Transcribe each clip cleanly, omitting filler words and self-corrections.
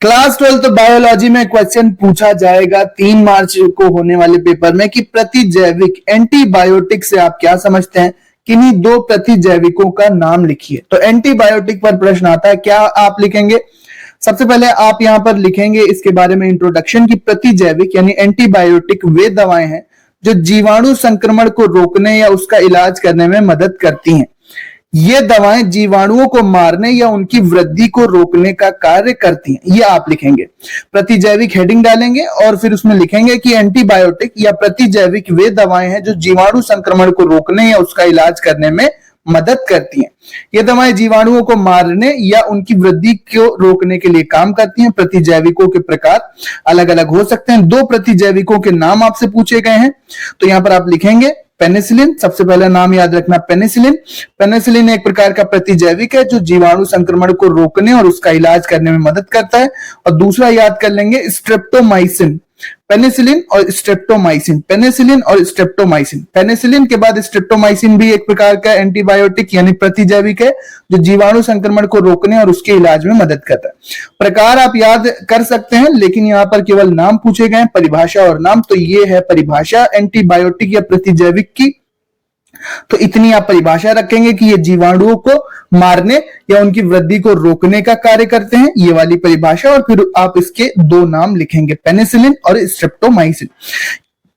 Class 12 biology में question पूछा जाएगा 3 मार्च को होने वाले पेपर में कि प्रतिजैविक एंटीबायोटिक से आप क्या समझते हैं। किन्हीं 2 प्रतिजैविकों का नाम लिखिए। तो एंटीबायोटिक पर प्रश्न आता है, क्या आप लिखेंगे? सबसे पहले आप यहां पर लिखेंगे इसके बारे में इंट्रोडक्शन की प्रतिजैविक यानी एंटीबायोटिक वे दवाएं हैं जो जीवाणु संक्रमण को रोकने या उसका इलाज करने में मदद करती हैं। ये दवाएं जीवाणुओं को मारने या उनकी वृद्धि को रोकने का कार्य करती हैं। ये आप लिखेंगे, प्रतिजैविक हेडिंग डालेंगे और फिर उसमें लिखेंगे कि एंटीबायोटिक या प्रतिजैविक वे दवाएं हैं जो जीवाणु संक्रमण को रोकने या उसका इलाज करने में मदद करती हैं। ये दवाएं जीवाणुओं को मारने या उनकी वृद्धि को रोकने के लिए काम करती हैं। प्रतिजैविकों के प्रकार अलग अलग हो सकते हैं। 2 प्रतिजैविकों के नाम आपसे पूछे गए हैं, तो यहां पर आप लिखेंगे पेनिसिलिन। सबसे पहला नाम याद रखना पेनिसिलिन। पेनिसिलिन एक प्रकार का प्रतिजैविक है जो जीवाणु संक्रमण को रोकने और उसका इलाज करने में मदद करता है। और दूसरा याद कर लेंगे स्ट्रेप्टोमाइसिन। पेनिसिलिन और स्ट्रेप्टोमाइसिन, पेनिसिलिन और स्ट्रेप्टोमाइसिन। पेनिसिलिन के बाद स्ट्रेप्टोमाइसिन भी एक प्रकार का एंटीबायोटिक यानी प्रतिजैविक है जो जीवाणु संक्रमण को रोकने और उसके इलाज में मदद करता है। प्रकार आप याद कर सकते हैं, लेकिन यहां पर केवल नाम पूछे गए, परिभाषा और नाम। तो ये है परिभाषा एंटीबायोटिक या प्रतिजैविक की। तो इतनी आप परिभाषा रखेंगे कि ये जीवाणुओं को मारने या उनकी वृद्धि को रोकने का कार्य करते हैं, ये वाली परिभाषा। और फिर आप इसके 2 नाम लिखेंगे, पेनिसिलिन और स्ट्रेप्टोमाइसिन।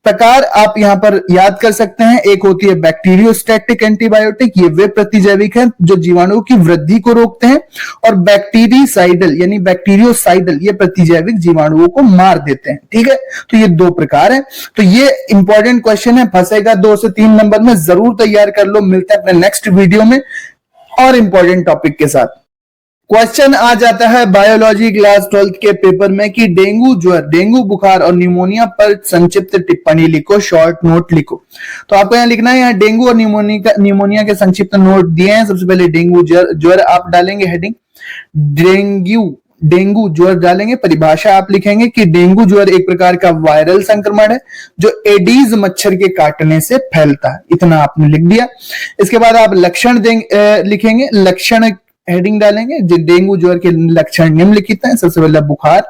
प्रकार आप यहां पर याद कर सकते हैं, एक होती है बैक्टीरियोस्टैटिक एंटीबायोटिक, ये वे प्रतिजैविक हैं जो जीवाणुओं की वृद्धि को रोकते हैं। और बैक्टीरिसाइडल यानी बैक्टीरियोसाइडल, ये प्रतिजैविक जीवाणुओं को मार देते हैं। ठीक है, तो ये 2 प्रकार हैं। तो ये इंपॉर्टेंट क्वेश्चन है, फंसेगा 2 से 3 नंबर में, जरूर तैयार कर लो। मिलते हैं अपने नेक्स्ट वीडियो में और इंपॉर्टेंट टॉपिक के साथ। क्वेश्चन आ जाता है बायोलॉजी क्लास 12 के पेपर में कि डेंगू ज्वर, डेंगू बुखार और निमोनिया पर संक्षिप्त टिप्पणी लिखो, शॉर्ट नोट लिखो। तो आपको यहाँ लिखना है, यहाँ डेंगू और निमोनिया के संक्षिप्त नोट दिए हैं। सबसे पहले डेंगू ज्वर आप डालेंगे हेडिंग, डेंगू ज्वर डालेंगे। परिभाषा आप लिखेंगे कि डेंगू ज्वर एक प्रकार का वायरल संक्रमण है जो एडीज मच्छर के काटने से फैलता है। इतना आपने लिख दिया। इसके बाद आप लक्षण लिखेंगे, लक्षण हेडिंग डालेंगे। डेंगू ज्वर के लक्षण निम्नलिखित हैं। सबसे पहले बुखार,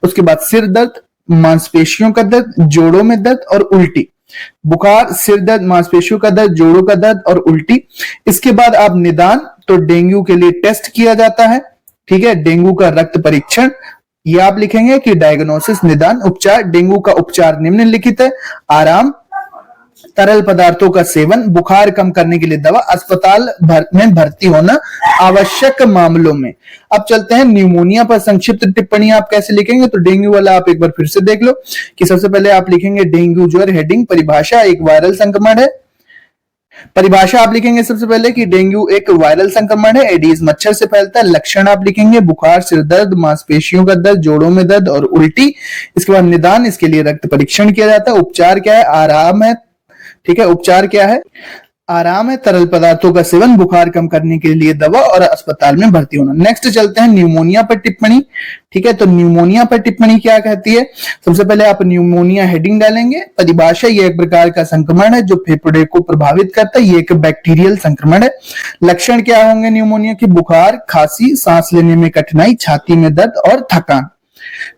उसके बाद सिर दर्द, मांसपेशियों का दर्द, जोड़ों में दर्द और उल्टी। बुखार, सिर दर्द, मांसपेशियों का दर्द, जोड़ों का दर्द और उल्टी। इसके बाद आप निदान, तो डेंगू के लिए टेस्ट किया जाता है। ठीक है, डेंगू का रक्त परीक्षण, ये आप लिखेंगे कि डायग्नोसिस, निदान। उपचार, डेंगू का उपचार निम्नलिखित है, आराम, तरल पदार्थों का सेवन, बुखार कम करने के लिए दवा, अस्पताल में भर्ती होना आवश्यक मामलों में। अब चलते हैं निमोनिया पर संक्षिप्त टिप्पणी आप कैसे लिखेंगे। तो डेंगू वाला आप एक बार फिर से देख लो कि सबसे पहले आप लिखेंगे डेंगू ज्वर हेडिंग, परिभाषा एक वायरल संक्रमण है। परिभाषा आप लिखेंगे सबसे पहले कि डेंगू एक वायरल संक्रमण है, एडीज मच्छर से फैलता है। लक्षण आप लिखेंगे बुखार, सिर दर्द, मांसपेशियों का दर्द, जोड़ों में दर्द और उल्टी। इसके बाद निदान, इसके लिए रक्त परीक्षण किया जाता है। उपचार क्या है, आराम है। ठीक है, उपचार क्या है, आराम है, तरल पदार्थों का सेवन, बुखार कम करने के लिए दवा और अस्पताल में भर्ती होना। नेक्स्ट चलते हैं न्यूमोनिया पर टिप्पणी। ठीक है, तो न्यूमोनिया पर टिप्पणी क्या कहती है। सबसे पहले आप न्यूमोनिया हेडिंग डालेंगे। परिभाषा, ये एक प्रकार का संक्रमण है जो फेफड़े को प्रभावित करता है, ये एक बैक्टीरियल संक्रमण है। लक्षण क्या होंगे न्यूमोनिया के, बुखार, खांसी, सांस लेने में कठिनाई, छाती में दर्द और थकान।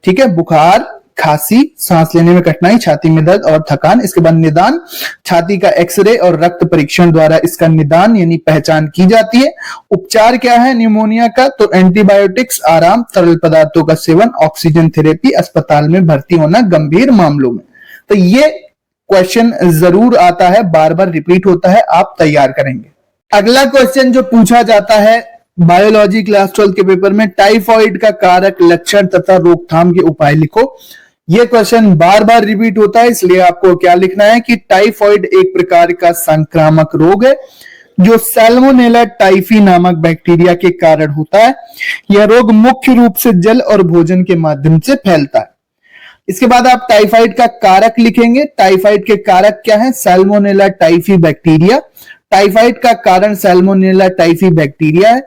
ठीक है, बुखार, खांसी, सांस लेने में कठिनाई, छाती में दर्द और थकान। इसके बाद निदान, छाती का एक्सरे और रक्त परीक्षण द्वारा इसका निदान यानी पहचान की जाती है। उपचार क्या है न्यूमोनिया का, तो एंटीबायोटिक्स, आराम, तरल पदार्थों का सेवन, ऑक्सीजन थेरेपी, अस्पताल में भर्ती होना गंभीर मामलों में। तो ये क्वेश्चन जरूर आता है, बार बार रिपीट होता है, आप तैयार करेंगे। अगला क्वेश्चन जो पूछा जाता है बायोलॉजी क्लास 12 के पेपर में, टाइफॉइड का कारक, लक्षण तथा रोकथाम के उपाय लिखो। यह क्वेश्चन बार बार रिपीट होता है, इसलिए आपको क्या लिखना है कि टाइफॉइड एक प्रकार का संक्रामक रोग है जो सैल्मोनेला टाइफी नामक बैक्टीरिया के कारण होता है। यह रोग मुख्य रूप से जल और भोजन के माध्यम से फैलता है। इसके बाद आप टाइफाइड का कारक लिखेंगे। टाइफाइड के कारक क्या है, सैल्मोनेला टाइफी बैक्टीरिया। टाइफाइड का कारण सैल्मोनेला टाइफी बैक्टीरिया है।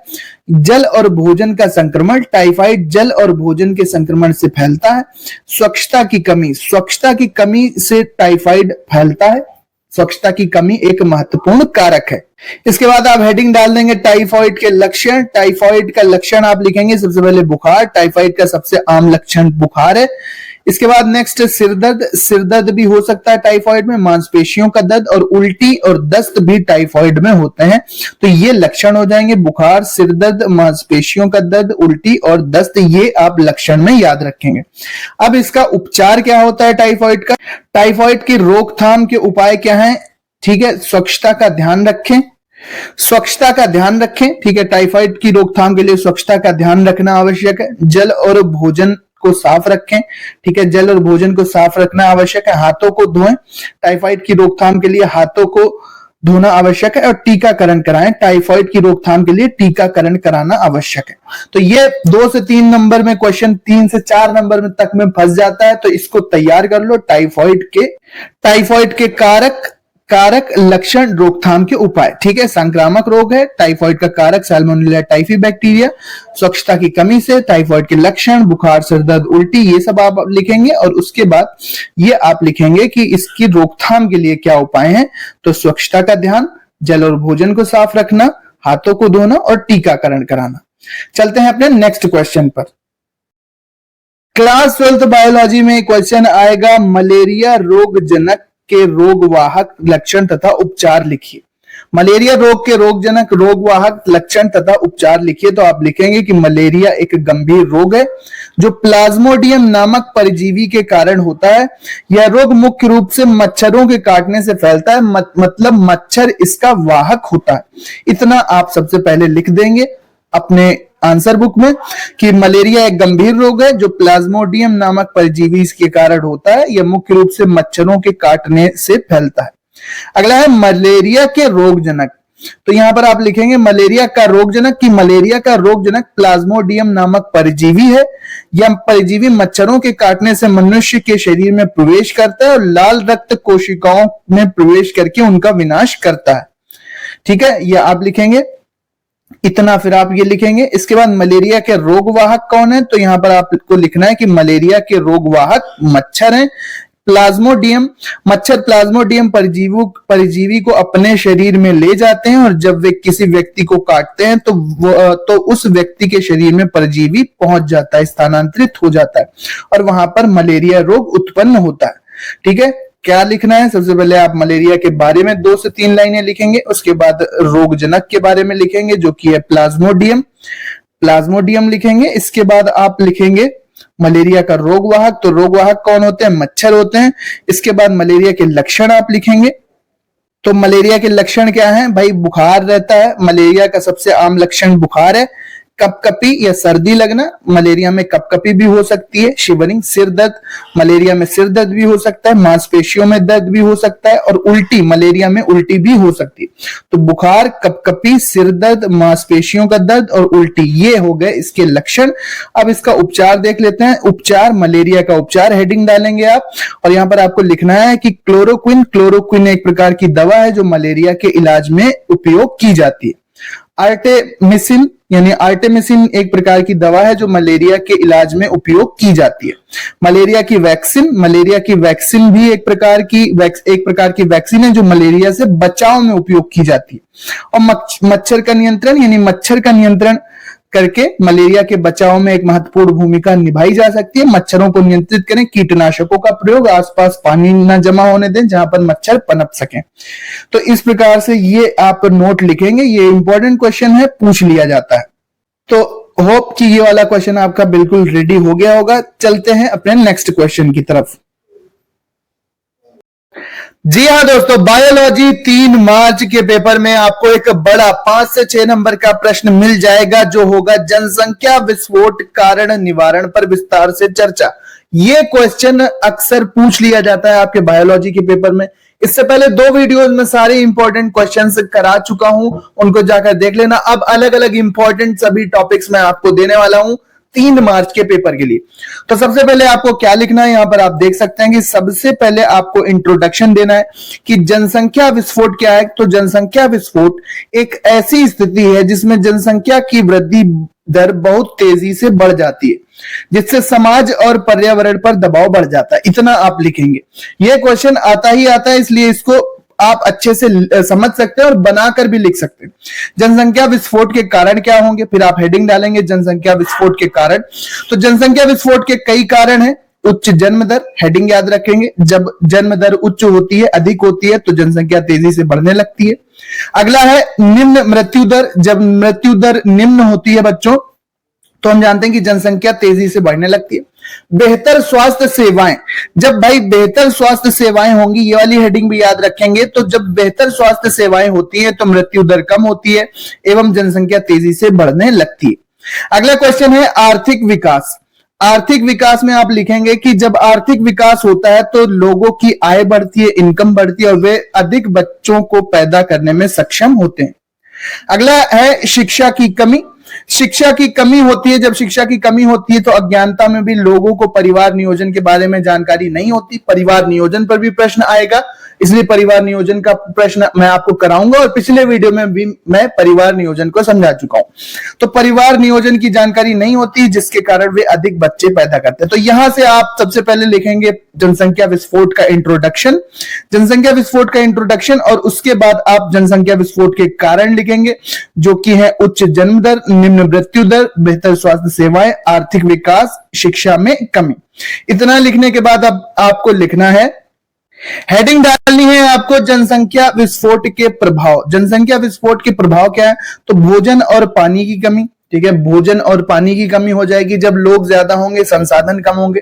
जल और भोजन का संक्रमण, टाइफाइड जल और भोजन के संक्रमण से फैलता है। स्वच्छता की कमी, स्वच्छता की कमी से टाइफाइड फैलता है। स्वच्छता की कमी एक महत्वपूर्ण कारक है। इसके बाद आप हेडिंग डाल देंगे टाइफाइड के लक्षण। टाइफाइड का लक्षण आप लिखेंगे सबसे पहले बुखार। टाइफाइड का सबसे आम लक्षण बुखार है। इसके बाद नेक्स्ट सिरदर्द। सिरदर्द भी हो सकता है टाइफाइड में, मांसपेशियों का दर्द और उल्टी और दस्त भी टाइफाइड में होते हैं। तो ये लक्षण हो जाएंगे, बुखार, सिरदर्द, मांसपेशियों का दर्द, उल्टी और दस्त, ये आप लक्षण में याद रखेंगे। अब इसका उपचार क्या होता है टाइफाइड का? टाइफाइड की रोकथाम के उपाय क्या हैं? ठीक है, स्वच्छता का ध्यान रखें। स्वच्छता का ध्यान रखें, ठीक है। टाइफाइड की रोकथाम के लिए स्वच्छता का ध्यान रखना आवश्यक है। जल और भोजन को साफ रखें, ठीक है। जल और भोजन को साफ रखना आवश्यक है। हाथों को धोएं। टाइफाइड की रोकथाम के लिए हाथों को धोना आवश्यक है और टीकाकरण कराएं। टाइफाइड की रोकथाम के लिए टीकाकरण कराना आवश्यक है। तो ये 2 से 3 नंबर में क्वेश्चन, 3 से 4 नंबर में तक में फंस जाता है, तो इसको तैयार कर लो। टाइफाइड के कारक लक्षण, रोकथाम के उपाय, ठीक है। संक्रामक रोग है, टाइफाइड का कारक सैल्मोनेला टाइफी बैक्टीरिया। स्वच्छता की कमी से टाइफाइड के लक्षण, बुखार, सिरदर्द, उल्टी, ये सब आप लिखेंगे। और उसके बाद ये आप लिखेंगे कि इसकी रोकथाम के लिए क्या उपाय हैं। तो स्वच्छता का ध्यान, जल और भोजन को साफ रखना, हाथों को धोना और टीकाकरण कराना। चलते हैं अपने नेक्स्ट क्वेश्चन पर। क्लास 12 बायोलॉजी में क्वेश्चन आएगा, मलेरिया रोगजनक के रोगवाहक लक्षण तथा उपचार लिखिए। मलेरिया रोग के रोगवाहक लक्षण तथा उपचार लिखिए। तो आप लिखेंगे कि मलेरिया एक गंभीर रोग है जो प्लाज्मोडियम नामक परजीवी के कारण होता है। यह रोग मुख्य रूप से मच्छरों के काटने से फैलता है, मतलब मच्छर इसका वाहक होता है। इतना आप सबसे पहले लिख देंगे अपने आंसर बुक में कि मलेरिया एक गंभीर रोग है जो प्लाज्मोडियम नामक परजीवी के कारण होता है। यह मुख्य रूप से मच्छरों के काटने से फैलता है। अगला है मलेरिया के रोगजनक। तो यहां पर आप लिखेंगे मलेरिया का रोगजनक कि मलेरिया का रोगजनक प्लाज्मोडियम नामक परजीवी है। यह परजीवी मच्छरों के काटने से मनुष्य के शरीर में प्रवेश करता है और लाल रक्त कोशिकाओं में प्रवेश करके उनका विनाश करता है। ठीक है, यह आप लिखेंगे इतना। फिर आप ये लिखेंगे इसके बाद मलेरिया के रोगवाहक कौन है। तो यहां पर आपको लिखना है कि मलेरिया के रोगवाहक मच्छर हैं। मच्छर प्लाज्मोडियम परजीवी को अपने शरीर में ले जाते हैं और जब वे किसी व्यक्ति को काटते हैं तो उस व्यक्ति के शरीर में परजीवी पहुंच जाता है, स्थानांतरित हो जाता है और वहां पर मलेरिया रोग उत्पन्न होता है। ठीक है, क्या लिखना है? सबसे पहले आप मलेरिया के बारे में 2 से 3 लाइनें लिखेंगे। उसके बाद रोगजनक के बारे में लिखेंगे जो कि है प्लाज्मोडियम लिखेंगे। इसके बाद आप लिखेंगे मलेरिया का रोगवाहक। तो रोगवाहक कौन होते हैं? मच्छर होते हैं। इसके बाद मलेरिया के लक्षण आप लिखेंगे। तो मलेरिया के लक्षण क्या हैं? भाई बुखार रहता है। मलेरिया का सबसे आम लक्षण बुखार है। कपकपी या सर्दी लगना, मलेरिया में कपकपी भी हो सकती है। शिवरिंग, सिर दर्द, मलेरिया में सिर दर्द भी हो सकता है। मांसपेशियों में दर्द भी हो सकता है और उल्टी, मलेरिया में उल्टी भी हो सकती है। तो बुखार, कपकपी, सिर दर्द, मांसपेशियों का दर्द और उल्टी, ये हो गए इसके लक्षण। अब इसका उपचार देख लेते हैं। उपचार, मलेरिया का उपचार हेडिंग डालेंगे आप और यहां पर आपको लिखना है कि क्लोरोक्विन एक प्रकार की दवा है जो मलेरिया के इलाज में उपयोग की जाती है। आर्टेमिसिन एक प्रकार की दवा है जो मलेरिया के इलाज में उपयोग की जाती है। मलेरिया की वैक्सीन भी एक प्रकार की वैक्सीन है जो मलेरिया से बचाव में उपयोग की जाती है। और मच्छर का नियंत्रण करके मलेरिया के बचाव में एक महत्वपूर्ण भूमिका निभाई जा सकती है। मच्छरों को नियंत्रित करें। कीटनाशकों का प्रयोग, आसपास पानी न जमा होने दें जहां पर मच्छर पनप सकें। तो इस प्रकार से ये आप नोट लिखेंगे। ये इंपॉर्टेंट क्वेश्चन है, पूछ लिया जाता है। तो होप कि ये वाला क्वेश्चन आपका बिल्कुल रेडी हो गया होगा। चलते हैं अपने नेक्स्ट क्वेश्चन की तरफ। जी हाँ दोस्तों, बायोलॉजी 3 मार्च के पेपर में आपको एक बड़ा 5 से 6 नंबर का प्रश्न मिल जाएगा जो होगा जनसंख्या विस्फोट कारण निवारण पर विस्तार से चर्चा। ये क्वेश्चन अक्सर पूछ लिया जाता है आपके बायोलॉजी के पेपर में। इससे पहले 2 वीडियोस में सारे इंपॉर्टेंट क्वेश्चंस करा चुका हूं, उनको जाकर देख लेना। अब अलग अलग इंपॉर्टेंट सभी टॉपिक्स मैं आपको देने वाला हूं 3 मार्च के पेपर के लिए। तो सबसे पहले आपको क्या लिखना है, यहां पर आप देख सकते हैं कि सबसे पहले आपको इंट्रोडक्शन देना है कि जनसंख्या विस्फोट क्या है। तो जनसंख्या विस्फोट एक ऐसी स्थिति है जिसमें जनसंख्या की वृद्धि दर बहुत तेजी से बढ़ जाती है जिससे समाज और पर्यावरण पर दबाव बढ़ जाता है। इतना आप लिखेंगे। यह क्वेश्चन आता ही आता है, इसलिए इसको आप अच्छे से समझ सकते हैं और बनाकर भी लिख सकते हैं। जनसंख्या विस्फोट के कारण क्या होंगे, फिर आप हेडिंग डालेंगे जनसंख्या विस्फोट के कारण। तो जनसंख्या विस्फोट के कई कारण हैं। उच्च जन्म दर, हेडिंग याद रखेंगे, जब जन्म दर उच्च होती है, अधिक होती है, तो जनसंख्या तेजी से बढ़ने लगती है। अगला है निम्न मृत्यु दर, जब मृत्यु दर निम्न होती है बच्चों, तो हम जानते हैं कि जनसंख्या तेजी से बढ़ने लगती है। बेहतर स्वास्थ्य सेवाएं, जब भाई बेहतर स्वास्थ्य सेवाएं होंगी, ये वाली हेडिंग भी याद रखेंगे, तो जब बेहतर स्वास्थ्य सेवाएं होती हैं तो मृत्यु दर कम होती है एवं जनसंख्या तेजी से बढ़ने लगती है। अगला क्वेश्चन है आर्थिक विकास। आर्थिक विकास में आप लिखेंगे कि जब आर्थिक विकास होता है तो लोगों की आय बढ़ती है, इनकम बढ़ती है और वे अधिक बच्चों को पैदा करने में सक्षम होते हैं। अगला है शिक्षा की कमी। शिक्षा की कमी होती है, जब शिक्षा की कमी होती है तो अज्ञानता में भी लोगों को परिवार नियोजन के बारे में जानकारी नहीं होती। परिवार नियोजन पर भी प्रश्न आएगा, इसलिए परिवार नियोजन का प्रश्न मैं आपको कराऊंगा और पिछले वीडियो में भी मैं परिवार नियोजन को समझा चुका हूं। तो परिवार नियोजन की जानकारी नहीं होती, जिसके कारण वे अधिक बच्चे पैदा करते हैं। तो यहां से आप सबसे पहले लिखेंगे जनसंख्या विस्फोट का इंट्रोडक्शन, जनसंख्या विस्फोट का इंट्रोडक्शन, और उसके बाद आप जनसंख्या विस्फोट के कारण लिखेंगे, जो कि है उच्च जन्म दर, निम्न मृत्यु दर, बेहतर स्वास्थ्य सेवाएं, आर्थिक विकास, शिक्षा में कमी। इतना लिखने के बाद अब आपको लिखना है, हेडिंग डालनी है आपको जनसंख्या विस्फोट के प्रभाव। जनसंख्या विस्फोट के प्रभाव क्या है, तो भोजन और पानी की कमी। ठीक है, भोजन और पानी की कमी हो जाएगी, जब लोग ज्यादा होंगे संसाधन कम होंगे।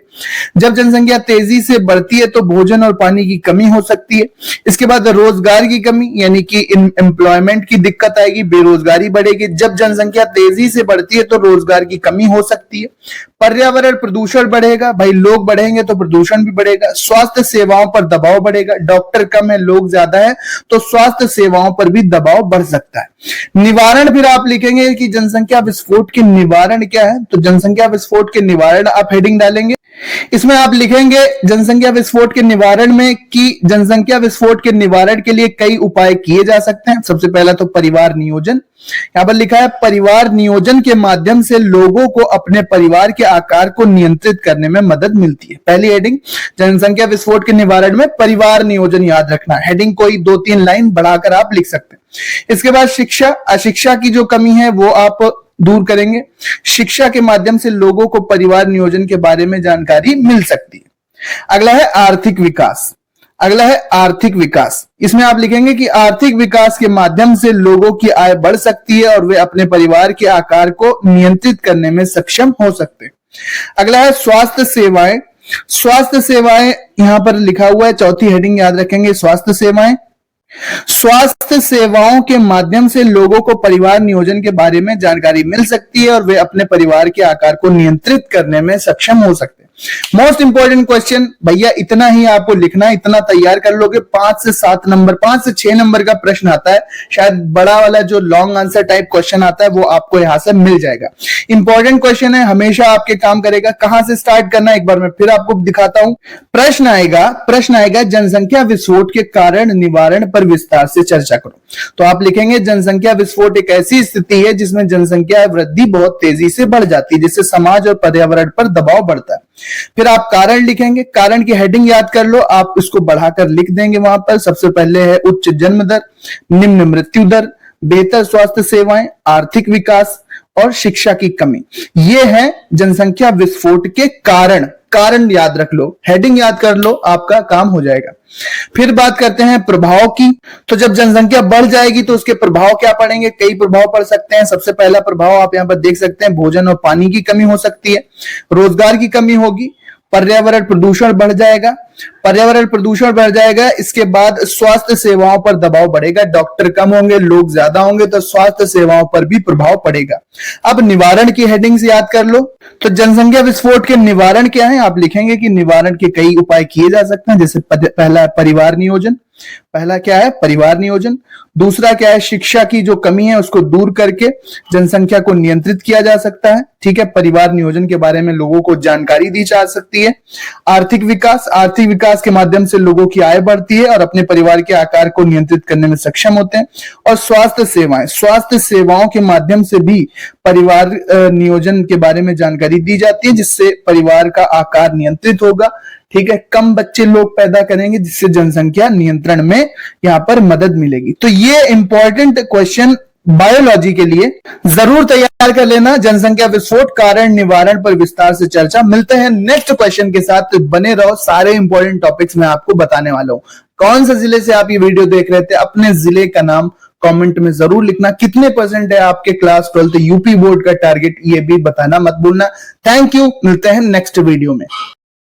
जब जनसंख्या तेजी से बढ़ती है तो भोजन और पानी की कमी हो सकती है। इसके बाद रोजगार की कमी, यानी कि एम्प्लॉयमेंट की दिक्कत आएगी, बेरोजगारी बढ़ेगी। जब जनसंख्या तेजी से बढ़ती है तो रोजगार की कमी हो सकती है। पर्यावरण प्रदूषण बढ़ेगा, भाई लोग बढ़ेंगे तो प्रदूषण भी बढ़ेगा। स्वास्थ्य सेवाओं पर दबाव बढ़ेगा, डॉक्टर कम है लोग ज्यादा है तो स्वास्थ्य सेवाओं पर भी दबाव बढ़ सकता है। निवारण फिर आप लिखेंगे कि जनसंख्या विस्फोट के निवारण क्या है, तो जनसंख्या विस्फोट के निवारण आप हेडिंग डालेंगे। इसमें आप लिखेंगे जनसंख्या विस्फोट के निवारण में कि जनसंख्या विस्फोट के निवारण के लिए कई उपाय किए जा सकते हैं। सबसे पहला तो परिवार नियोजन, यहां पर लिखा है परिवार नियोजन के माध्यम से लोगों को अपने परिवार के आकार को नियंत्रित करने में मदद मिलती है। पहली हेडिंग जनसंख्या विस्फोट के निवारण में परिवार नियोजन याद रखना, हेडिंग कोई 2-3 लाइन बढ़ाकर आप लिख सकते हैं। इसके बाद शिक्षा, अशिक्षा की जो कमी है वो आप दूर करेंगे। शिक्षा के माध्यम से लोगों को परिवार नियोजन के बारे में जानकारी मिल सकती है। अगला है आर्थिक विकास, अगला है आर्थिक विकास। इसमें आप लिखेंगे कि आर्थिक विकास के माध्यम से लोगों की आय बढ़ सकती है और वे अपने परिवार के आकार को नियंत्रित करने में सक्षम हो सकते हैं। अगला है स्वास्थ्य सेवाएं। स्वास्थ्य सेवाएं यहां पर लिखा हुआ है, चौथी हेडिंग याद रखेंगे स्वास्थ्य सेवाएं। स्वास्थ्य सेवाओं के माध्यम से लोगों को परिवार नियोजन के बारे में जानकारी मिल सकती है और वे अपने परिवार के आकार को नियंत्रित करने में सक्षम हो सकते हैं। मोस्ट इंपॉर्टेंट क्वेश्चन भैया, इतना ही आपको लिखना है, इतना तैयार कर लोगे 5 से 7 नंबर, 5 से 6 नंबर का प्रश्न आता है। शायद बड़ा वाला जो लॉन्ग आंसर टाइप क्वेश्चन आता है वो आपको यहां से मिल जाएगा। इंपॉर्टेंट क्वेश्चन है, हमेशा आपके काम करेगा। कहां से स्टार्ट करना है एक बार मैं फिर आपको दिखाता हूं। प्रश्न आएगा जनसंख्या विस्फोट के कारण निवारण पर विस्तार से चर्चा करो। तो आप लिखेंगे जनसंख्या विस्फोट एक ऐसी स्थिति है जिसमें जनसंख्या वृद्धि बहुत तेजी से बढ़ जाती है, जिससे समाज और पर्यावरण पर दबाव बढ़ता है। फिर आप कारण लिखेंगे, कारण की हेडिंग याद कर लो, आप इसको बढ़ाकर लिख देंगे वहां पर। सबसे पहले है उच्च जन्म दर, निम्न मृत्यु दर, बेहतर स्वास्थ्य सेवाएं, आर्थिक विकास और शिक्षा की कमी। ये है जनसंख्या विस्फोट के कारण। कारण याद रख लो, हेडिंग याद कर लो, आपका काम हो जाएगा। फिर बात करते हैं प्रभाव की। तो जब जनसंख्या बढ़ जाएगी तो उसके प्रभाव क्या पड़ेंगे, कई प्रभाव पड़ सकते हैं। सबसे पहला प्रभाव आप यहां पर देख सकते हैं, भोजन और पानी की कमी हो सकती है, रोजगार की कमी होगी, पर्यावरण प्रदूषण बढ़ जाएगा, इसके बाद स्वास्थ्य सेवाओं पर दबाव बढ़ेगा, डॉक्टर कम होंगे लोग ज्यादा होंगे तो स्वास्थ्य सेवाओं पर भी प्रभाव पड़ेगा। अब निवारण की हेडिंग से याद कर लो, तो जनसंख्या विस्फोट के निवारण क्या है, आप लिखेंगे कि निवारण के कई उपाय किए जा सकते हैं। जैसे पहला परिवार नियोजन, पहला क्या है परिवार नियोजन, दूसरा क्या है शिक्षा की जो कमी है उसको दूर करके जनसंख्या को नियंत्रित किया जा सकता है। ठीक है, परिवार नियोजन के बारे में लोगों को जानकारी दी जा सकती है। आर्थिक आर्थिक विकास के माध्यम से लोगों की आय बढ़ती है और अपने परिवार के आकार को नियंत्रित करने में सक्षम होते हैं। और स्वास्थ्य सेवाओं के माध्यम से भी परिवार नियोजन के बारे में जानकारी दी जाती है, जिससे परिवार का आकार नियंत्रित होगा। ठीक है, कम बच्चे लोग पैदा करेंगे जिससे जनसंख्या नियंत्रण में यहां पर मदद मिलेगी। तो ये इंपॉर्टेंट क्वेश्चन बायोलॉजी के लिए जरूर तैयार कर लेना। जनसंख्या विस्फोट, कारण, निवारण पर विस्तार से चर्चा। मिलते हैं नेक्स्ट क्वेश्चन के साथ, तो बने रहो, सारे इंपॉर्टेंट टॉपिक्स मैं आपको बताने वाला हूं। कौन से जिले से आप ये वीडियो देख रहे थे, अपने जिले का नाम कमेंट में जरूर लिखना। कितने % है आपके क्लास 12 यूपी बोर्ड का टारगेट, ये भी बताना मत भूलना। थैंक यू, मिलते हैं नेक्स्ट वीडियो में।